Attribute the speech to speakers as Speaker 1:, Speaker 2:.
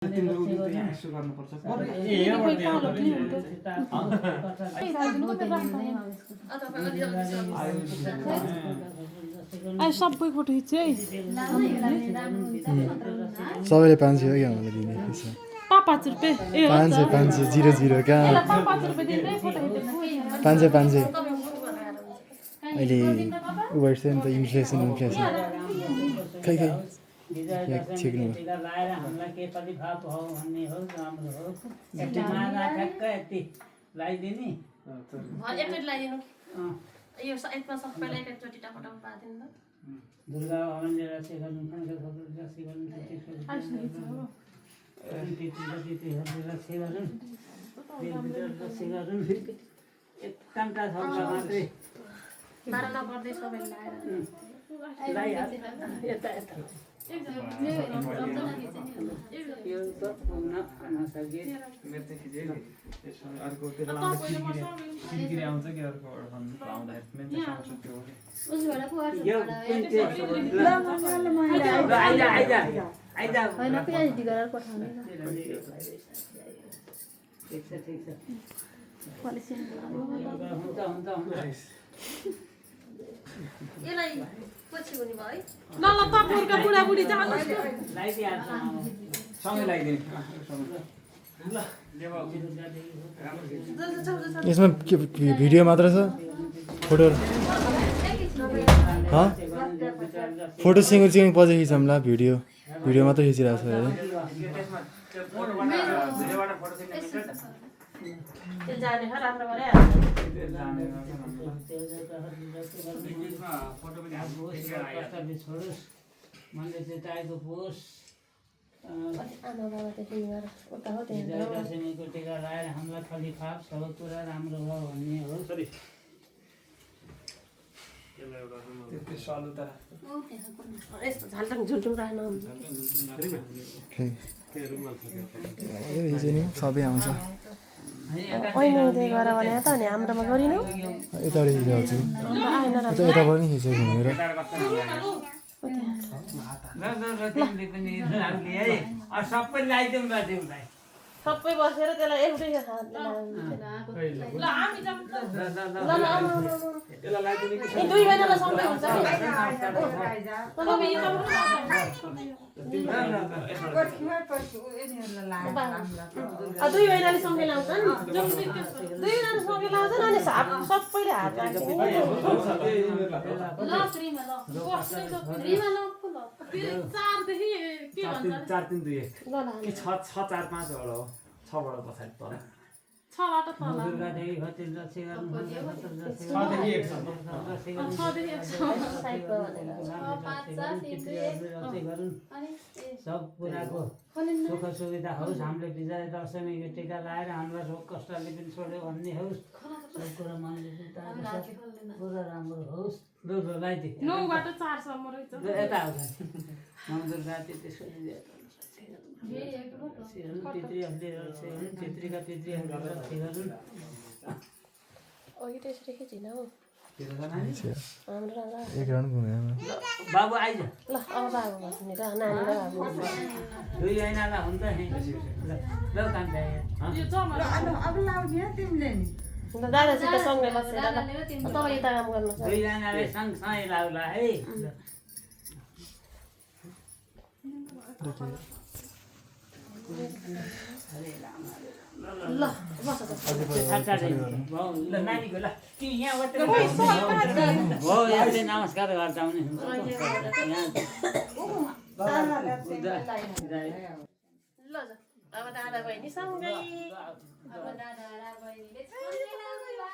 Speaker 1: तिम्रो उनी त यहाँ यसो गर्नुपर्छ
Speaker 2: सबै फोटो खिच्यो है
Speaker 3: सबैले 500 हो क्या मलाई दिने
Speaker 2: 5 रुपैयाँ
Speaker 3: 500 00 क्या
Speaker 2: 5 रुपैयाँ दिँदै फोटो खिच्नु
Speaker 3: 500 अहिले उबर्छ नि त इन्फ्लेसन खै
Speaker 4: टिका लाएर हामीलाई के प्रतिभाव हो भन्ने हो राम्रो हो यति मागा ठ्याक्क यति लगाइदिने
Speaker 5: एकचोटि लगाइदिनु यो एकमा सबैलाई एकचोटि टपटप पादिनु
Speaker 4: दुर्गा भवानी रसी गर्नु फङ्का खबर रसी गर्नु रसी गर्नु रसी गर्नु एकदम टा छ मात्रै
Speaker 5: 12 नपर्दै सबैले
Speaker 4: लगाएर यता यता यो त नसके
Speaker 1: मेरो त खिच्यो नि यसो अर्को त्यो लाउँदा किरकिरी आउँछ कि अर्को लाउँदाखेरि मेन त समस्या त्यो हो
Speaker 4: यो आइजा
Speaker 5: हैन पिएचडी गरेर पठाउने
Speaker 4: ठिक छ
Speaker 5: पोलिसी
Speaker 4: हुन्छ
Speaker 5: यसलाई पछि हुने भयो है
Speaker 2: ल ल तपाईहरुका बुढाबुढी जानुहोस्
Speaker 4: लगाइदिहाल्छ
Speaker 1: सँगै लगाइदिने
Speaker 3: यसमा के भिडियो मात्र छ फोटो फोटो सिङ्गल सिङ्गल पछि खिचौँला भिडियो मात्र खिचिरहेको छ अरे
Speaker 5: त्यो जाने हो राम्रो गरे
Speaker 4: मनले चाहिँ चाहेको पोस
Speaker 5: आमा बाबा त तिमीहरु उता हो त्यहाँ
Speaker 4: दशमीको टिका लगाएर हामीलाई फलिफाप सबै कुरा राम्रो भयो भन्ने हो
Speaker 1: त्यो सलु त
Speaker 5: यस्तो झालटङ झुल्टुङ राख्न
Speaker 3: सबै आउँछ
Speaker 5: अहिले गएर भने त नि हाम्रोमा गरिनौ
Speaker 3: यताबाट खिचाउँछु यता पनि खिचेको घुमेर
Speaker 4: तिमीले पनि राम्रली है सबै लगाइदिउँ ल तिमीलाई
Speaker 5: सबै बसेर त्यसलाई एउटै
Speaker 2: ल हामी जाऊँ
Speaker 5: दुई महिनालाई सँगै हुन्छ दुई महिनाले सँगै लाउँछ नि 2 महिनाले सँगै लाउँछ नि सबैले हात
Speaker 2: ल श्रीमा ल श्रीमा ल 4 देखि के भन्छ
Speaker 1: 4 3 2 1 कि 6 4 5 होला हो 6 बाट पछाडि तल
Speaker 2: 6 बाट तल
Speaker 4: दुर्गादेवी खतिर रक्षी गर्नु
Speaker 1: 6 देखि 1 सम्म
Speaker 2: 6 देखि 1
Speaker 4: सब कुराको सुख सुविधा होस् हामीले विजय दशमीको टिका लगाएर हामीलाई रोग कष्टले पनि छोड्यो भन्ने होस् सब कुरा मनले पुरा राम्रो होस् ल लगाइदिए
Speaker 2: 9 बाट 4 सम्म रहेछ
Speaker 4: यता आउँछ मन्दिर राति त्यसको
Speaker 3: एक राउन्ड घुमेर
Speaker 4: बाबु आइज
Speaker 5: ल अब बाबु बस्ने र नानी र बाबु
Speaker 4: 2 महिनालाई हुन्छ नि ल कान्छ
Speaker 2: यो जमा
Speaker 6: अब लाउने तिमीले नि
Speaker 5: दादासित सँगै बसेर तपाईँ यता काम गर्नु
Speaker 4: 2 जनाले सँगसँगै लाउला है
Speaker 5: ल बस
Speaker 4: ल नानीको ल तिमी यहाँबाट हो यसले नमस्कार गर्दा पनि
Speaker 5: ल अब दादा बहिनी सँगै अब दादा र बहिनीले सँगै लाउँला